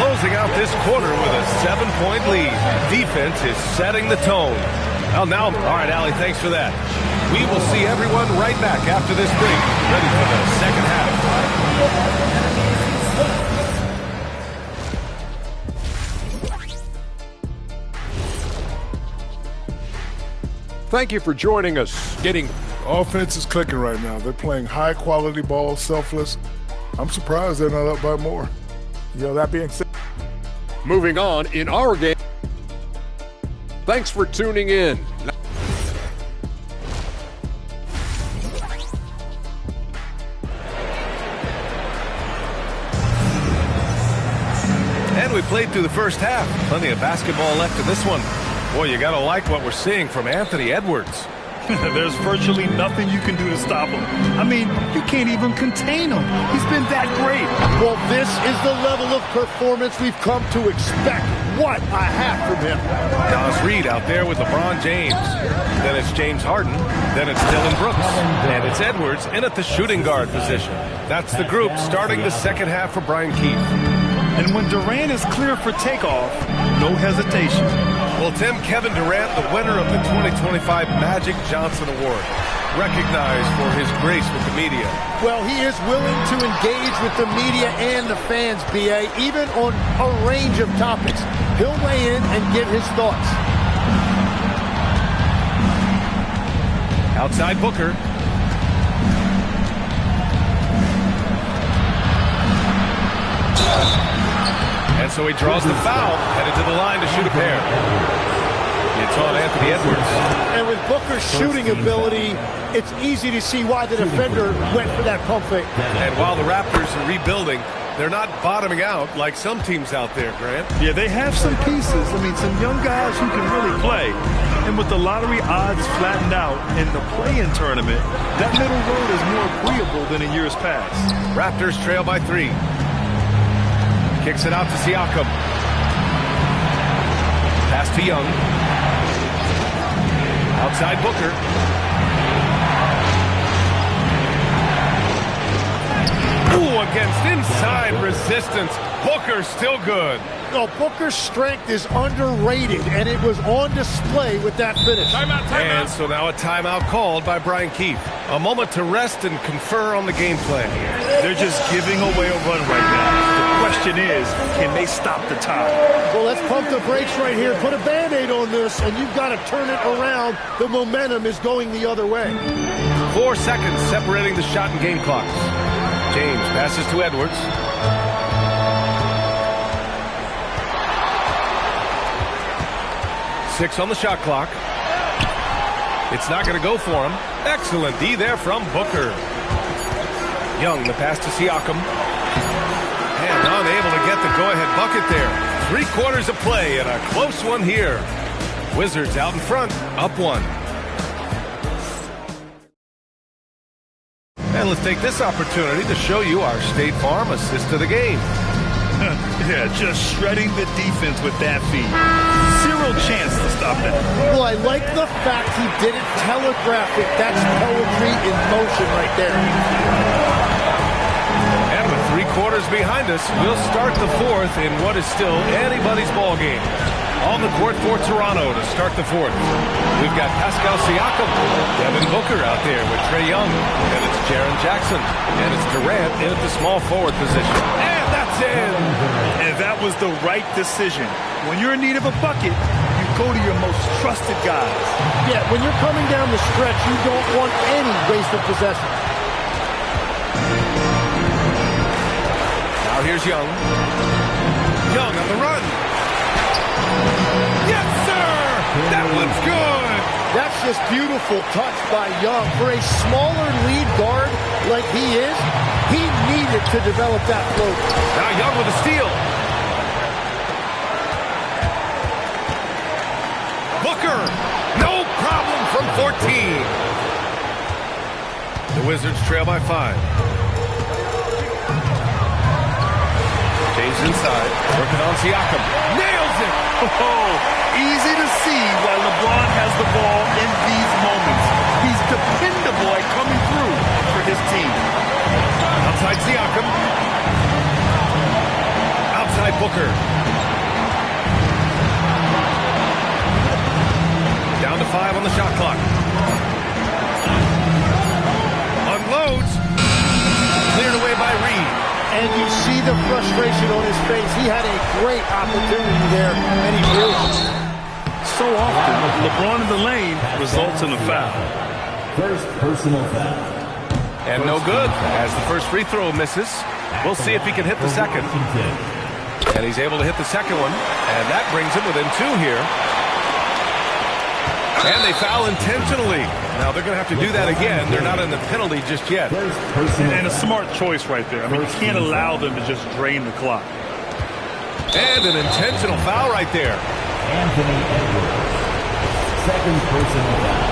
closing out this quarter with a 7-point lead. Defense is setting the tone. Well, now, all right, Allie, thanks for that. We will see everyone right back after this break, ready for the second half. Thank you for joining us. Offense is clicking right now. They're playing high-quality ball, selfless. I'm surprised they're not up by more. That being said, Moving on in our game. Thanks for tuning in. And we played through the first half. Plenty of basketball left in this one. Boy, you got to like what we're seeing from Anthony Edwards. There's virtually nothing you can do to stop him. I mean, you can't even contain him. He's been that great. Well, this is the level of performance we've come to expect. What a half from him. Dallas Reed out there with LeBron James. Then it's James Harden. Then it's Dylan Brooks. And it's Edwards in at the shooting guard position. That's the group starting the second half for Brian Keefe. And when Durant is clear for takeoff, no hesitation. Well, Tim, Kevin Durant, the winner of the 2025 Magic Johnson Award, recognized for his grace with the media. Well, he is willing to engage with the media and the fans, B.A., even on a range of topics. He'll weigh in and give his thoughts. Outside Booker. And so he draws the foul, headed to the line to shoot a pair. It's on Anthony Edwards. And with Booker's shooting ability, it's easy to see why the defender went for that pump fake. And while the Raptors are rebuilding, they're not bottoming out like some teams out there, Grant. Yeah, they have some pieces. I mean, some young guys who can really play. And with the lottery odds flattened out in the play-in tournament, that middle road is more agreeable than in years past. Raptors trail by 3. Kicks it out to Siakam. Pass to Young. Outside Booker. Ooh, against inside resistance. Booker still good. No, Booker's strength is underrated, and it was on display with that finish. Timeout. And so now a timeout called by Brian Keefe. A moment to rest and confer on the game plan. They're just giving away a run right now. The question is, can they stop the tide? Well, let's pump the brakes right here. Put a Band-Aid on this, and you've got to turn it around. The momentum is going the other way. 4 seconds separating the shot and game clocks. James passes to Edwards. Six on the shot clock. It's not going to go for him. Excellent D there from Booker. Young, the pass to Siakam. And unable to get the go-ahead bucket there. 3 quarters of play and a close one here. Wizards out in front, up 1. And let's take this opportunity to show you our State Farm assist to the game. Yeah, just shredding the defense with that feed. Zero chance to stop that. Well, I like the fact he didn't telegraph it. That's poetry in motion right there. And with 3 quarters behind us, we'll start the 4th in what is still anybody's ball game. On the court for Toronto to start the 4th. We've got Pascal Siakam, Devin Booker out there with Trae Young, and it's Jaren Jackson, and it's Durant in at the small forward position. And that's in! And that was the right decision. When you're in need of a bucket, you go to your most trusted guys. Yeah, when you're coming down the stretch, you don't want any wasted possession. Now here's Young. Young on the run. Yes, sir! That one's good! That's just beautiful touch by Young. For a smaller lead guard like he is, he needed to develop that float. Now Young with a steal. Booker, no problem from 14. The Wizards trail by 5. James inside, working on Siakam. Nails it! Oh, easy to see why LeBron has the ball in these moments. He's dependable at coming through for his team. Outside Siakam. Outside Booker. Booker. Down to 5 on the shot clock. Unloads. Cleared away by Reed. And you see the frustration on his face. He had a great opportunity there, and he blew it. So often, LeBron in the lane results in a foul. First personal foul. And no good as the first free throw misses. We'll see if he can hit the second. And he's able to hit the second one. And that brings him within 2 here. And they foul intentionally. Now they're going to have to do that again. They're not in the penalty just yet. And a smart choice right there. I mean, you can't allow them to just drain the clock. And an intentional foul right there. Anthony Edwards. Second personal foul.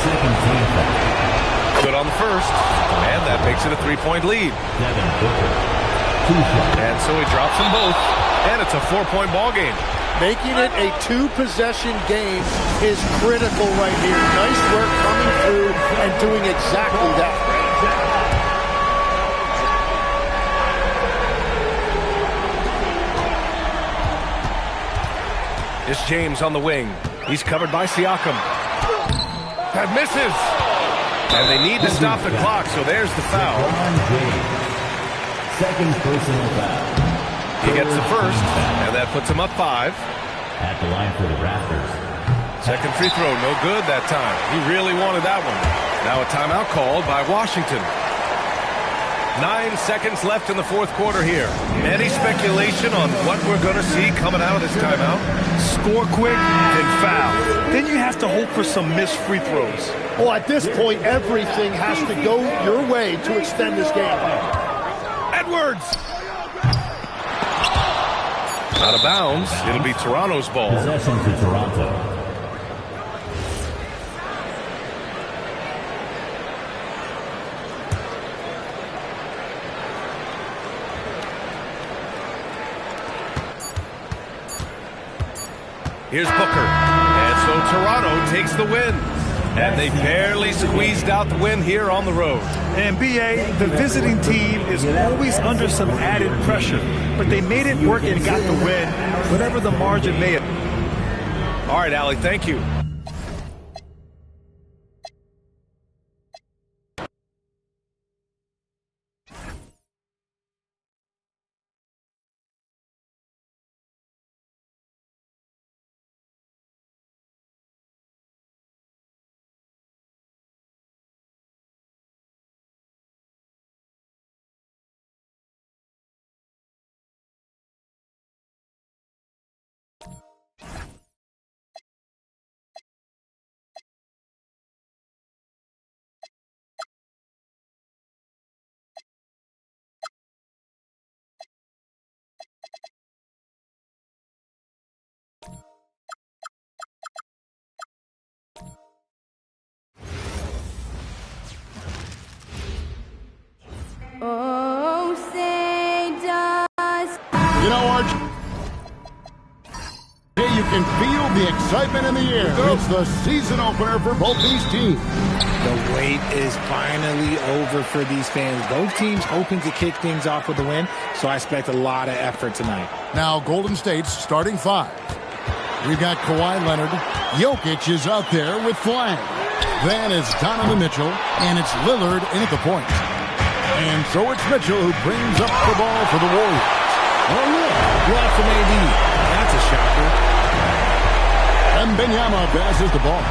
Second team foul. Good on the first. And that makes it a 3-point lead. Devin Booker. 2 shots. And so he drops them both. And it's a 4-point ball game. Making it a 2-possession game is critical right here. Nice work coming through and doing exactly that. It's James on the wing. He's covered by Siakam. That misses. And they need to stop the clock, so there's the foul. Second personal foul. He gets the first, and that puts him up 5. At the line for the Raptors. Second free throw, no good that time. He really wanted that one. Now a timeout called by Washington. 9 seconds left in the fourth quarter here. Any speculation on what we're going to see coming out of this timeout? Score quick, then foul. Then you have to hope for some missed free throws. Well, at this point, everything has to go your way to extend this game. Edwards! Out of bounds. It'll be Toronto's ball. Possession to Toronto. Here's Booker. And so Toronto takes the win. And they barely squeezed out the win here on the road. And BA, the visiting team is always under some added pressure. But they made it work and got the win, whatever the margin may have. All right, Allie, thank you. Oh, say does. You know, Arch, you can feel the excitement in the air. It's the season opener for both these teams. The wait is finally over for these fans. Both teams hoping to kick things off with a win, so I expect a lot of effort tonight. Now, Golden State's starting 5. We've got Kawhi Leonard. Jokic is out there with flag. Then it's Donovan Mitchell, and it's Lillard in at the point. And so it's Mitchell who brings up the ball for the Warriors. Oh, look, block from AD. That's a shocker. Wembanyama passes the ball.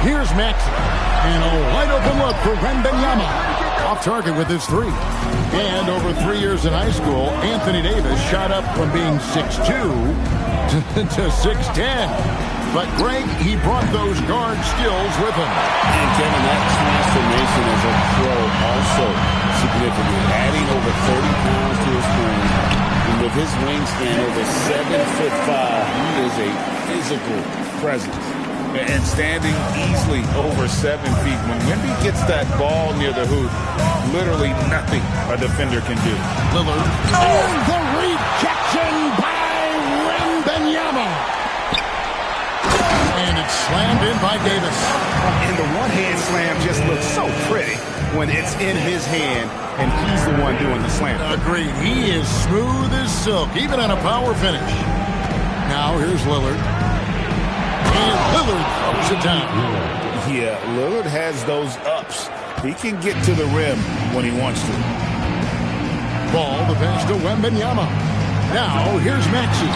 Here's Maxey. And a wide-open look for Wembanyama. Off target with his 3. And over 3 years in high school, Anthony Davis shot up from being 6'2" to 6'10". But Greg, he brought those guard skills with him. And Kevin, that transformation as a pro also significant. Adding over 30 pounds to his frame. And with his wingspan over 7'5", he is a physical presence. And standing easily over 7 feet. When Wemby gets that ball near the hoop, literally nothing a defender can do. Lillard. And the rejection by Wembanyama. And it's slammed in by Davis. And the one-hand slam just looks so pretty when it's in his hand and he's the one doing the slam. Agreed. He is smooth as silk, even on a power finish. Now here's Lillard. And Lillard throws it down. Yeah, Lillard has those ups. He can get to the rim when he wants to. Ball the pass to Wembanyama. Now here's Maxey.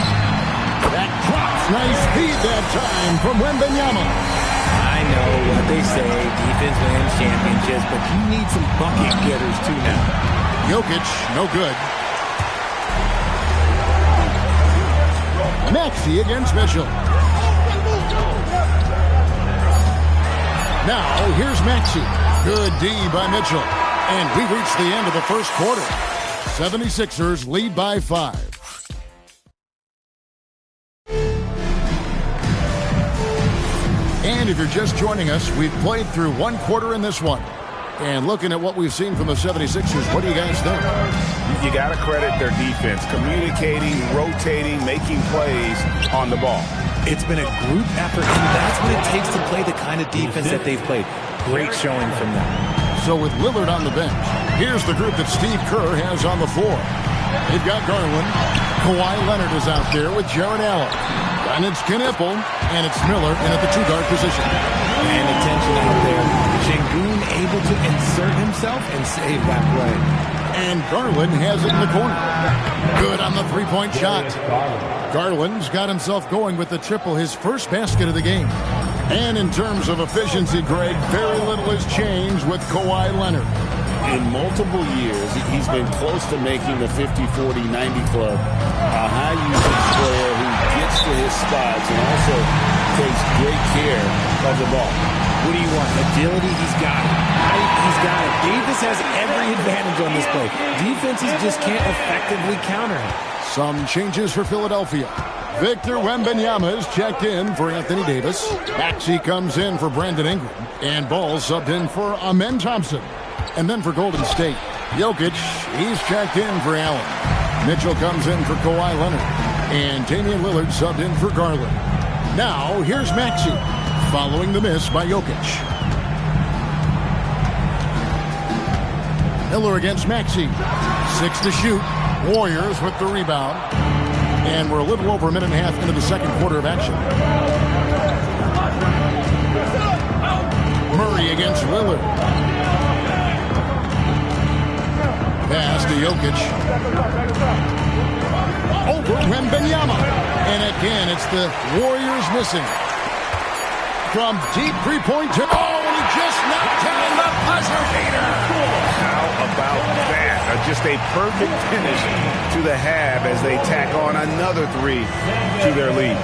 That drops. Nice speed that time from Wembanyama. I know what they say, defense wins championships, but you need some bucket getters too now. Jokic, no good. Maxey against Mitchell. Now here's Maxey. Good D by Mitchell. And we've reached the end of the first quarter. 76ers lead by 5. And if you're just joining us, we've played through one quarter in this one. And looking at what we've seen from the 76ers, what do you guys think? You got to credit their defense, communicating, rotating, making plays on the ball. It's been a group effort, and that's what it takes to play the kind of defense that they've played. Great showing from them. So with Lillard on the bench, here's the group that Steve Kerr has on the floor. They've got Garland. Kawhi Leonard is out there with Jared Allen. And it's Knipple, and it's Miller in at the two-guard position. And attention out there. Şengün able to insert himself and save that play. And Garland has it in the corner. Good on the three-point shot. Garland's got himself going with the triple, his first basket of the game. And in terms of efficiency, Greg, very little has changed with Kawhi Leonard. In multiple years, he's been close to making the 50-40-90 club. A high-usage player who gets to his spots and also takes great care of the ball. What do you want? Agility? He's got it. Height? He's got it. Davis has every advantage on this play. Defenses just can't effectively counter him. Some changes for Philadelphia. Victor Wembanyama is checked in for Anthony Davis. Maxey comes in for Brandon Ingram. And Ball subbed in for Amen Thompson. And then for Golden State, Jokic, he's checked in for Allen. Mitchell comes in for Kawhi Leonard. And Damian Lillard subbed in for Garland. Now, here's Maxey, following the miss by Jokic. Miller against Maxey. 6 to shoot. Warriors with the rebound. And we're a little over a minute and a half into the second quarter of action. Murray against Lillard. Pass to Jokic. Over Wembanyama. And again, it's the Warriors missing. From deep three-point to... Oh, he just knocked down the buzzer beater. How about that? Just a perfect finish to the half as they tack on another three to their lead.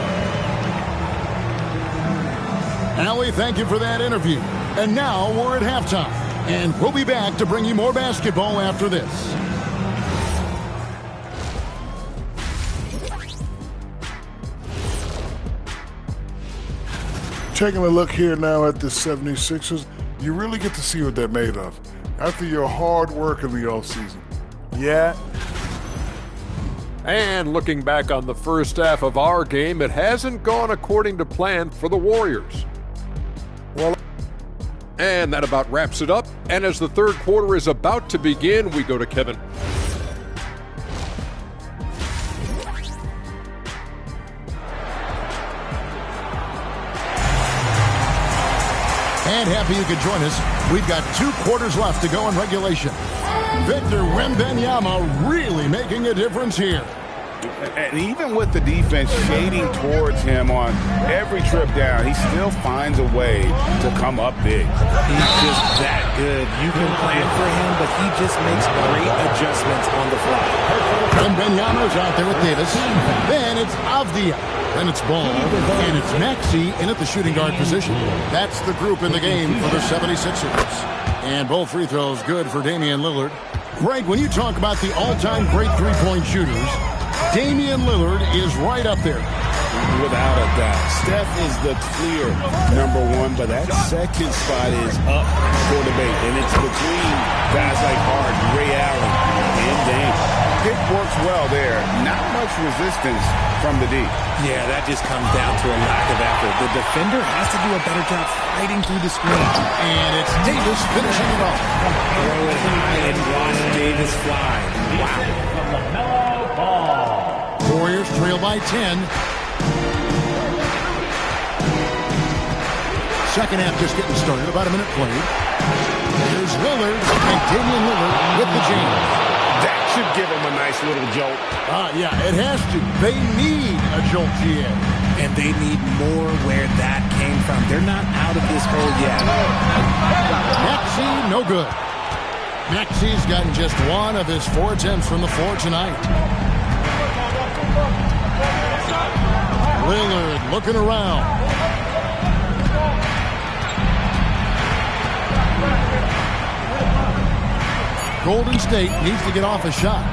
Allie, thank you for that interview. And now we're at halftime. And we'll be back to bring you more basketball after this. Taking a look here now at the 76ers, you really get to see what they're made of. After your hard work in the offseason. Yeah. And looking back on the first half of our game, it hasn't gone according to plan for the Warriors. Well, and that about wraps it up. And as the third quarter is about to begin, we go to Kevin. And happy you could join us. We've got 2 quarters left to go in regulation. Victor Wembanyama really making a difference here. And even with the defense shading towards him on every trip down, he still finds a way to come up big. He's just that good. You can plan for him, but he just makes great adjustments on the fly. Wembanyama's out there with Davis. Then it's Avdia. Then it's Ball. And it's Maxey in at the shooting guard position. That's the group in the game for the 76ers. And both free throws good for Damian Lillard. Greg, when you talk about the all-time great three-point shooters, Damian Lillard is right up there. Without a doubt. Steph is the clear #1, but that second spot is up for debate. And it's between guys like Harden, Ray Allen, and Dame. pick works well there. Not much resistance from the D. Yeah, that just comes down to a lack of effort. The defender has to do a better job fighting through the screen. And it's Davis finishing it off. Throw it high and watch Davis fly. Wow. Warriors trail by 10. Second half just getting started. About a minute played. Here's Lillard. And Damian Lillard with the jam. That should give them a nice little jolt. Yeah, it has to. They need a jolt, GA. And they need more where that came from. They're not out of this hole yet. Maxey, no good. Maxey's gotten just one of his 4 attempts from the floor tonight. Lillard looking around. Golden State needs to get off a shot.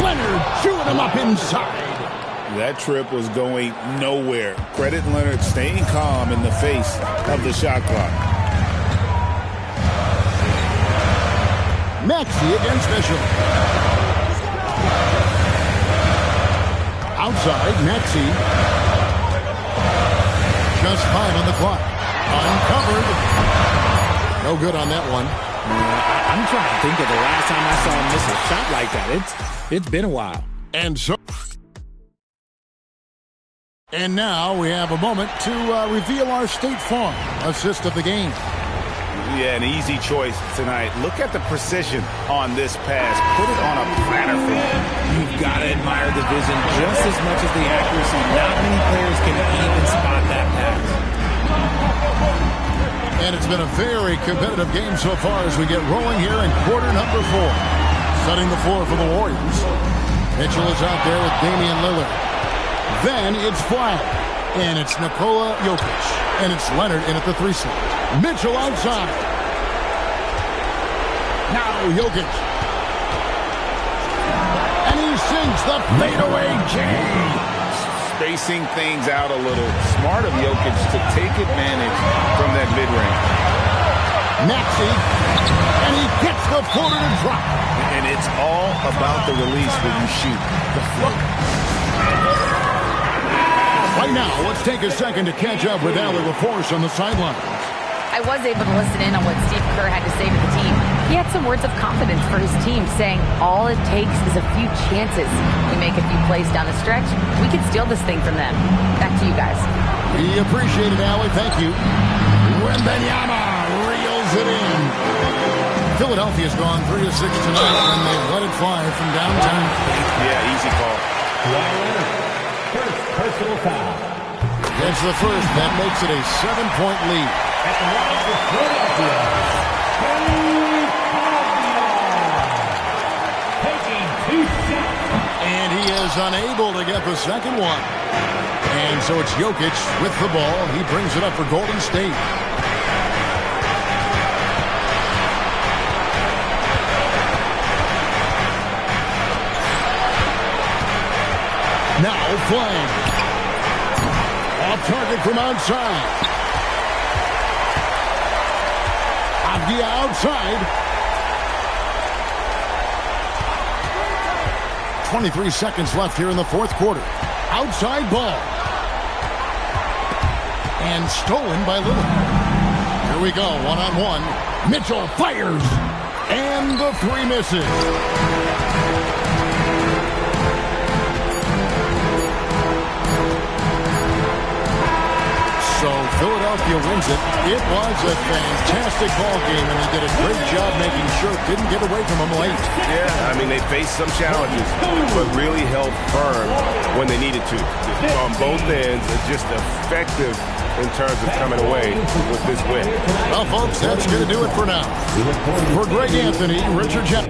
Leonard chewing him up inside. That trip was going nowhere. Credit Leonard staying calm in the face of the shot clock. Maxey against Mitchell. Outside, Maxey. Just 5 on the clock. Uncovered. No good on that one. I'm trying to think of the last time I saw him miss a shot like that. It's been a while. And now we have a moment to reveal our State Farm assist of the game. Yeah, an easy choice tonight. Look at the precision on this pass. Put it on a platter for you. You've got to admire the vision just as much as the accuracy. Not many players can even spot that pass. And it's been a very competitive game so far as we get rolling here in quarter number 4. Setting the floor for the Warriors. Mitchell is out there with Damian Lillard. Then it's Flag. And it's Nikola Jokic. And it's Leonard in at the 3 slot. Mitchell outside. Now Jokic. And he sinks the fadeaway jam. Spacing things out a little. Smart of Jokic to take advantage from that mid-range. Maxey, and he gets the floater to drop. And it's all about the release when you shoot. The float. Right now, let's take a second to catch up with Allie LaForce on the sideline. I was able to listen in on what Steve Kerr had to say to the team. He had some words of confidence for his team, saying all it takes is a few chances. We make a few plays down the stretch, we can steal this thing from them. Back to you guys. We appreciate it, Allie. Thank you. Wembanyama reels it in. Philadelphia's gone 3 of 6 tonight, and they've let it fly from downtown. Yeah, easy call. First personal foul. That's the first. That makes it a 7-point lead. At the line for Philadelphia, taking 2 shots. And he is unable to get the second one. And so it's Jokic with the ball. He brings it up for Golden State. Now Flame. Off target from outside. Avdia outside. 23 seconds left here in the fourth quarter. Outside ball. And stolen by Lillard. Here we go, one-on-one. Mitchell fires. And the 3 misses. So Philadelphia wins it. It was a fantastic ball game, and they did a great job making sure it didn't get away from them late. Yeah, I mean, they faced some challenges, but really held firm when they needed to. On both ends, just effective in terms of coming away with this win. Well, folks, that's going to do it for now. For Greg Anthony, Richard Jeff.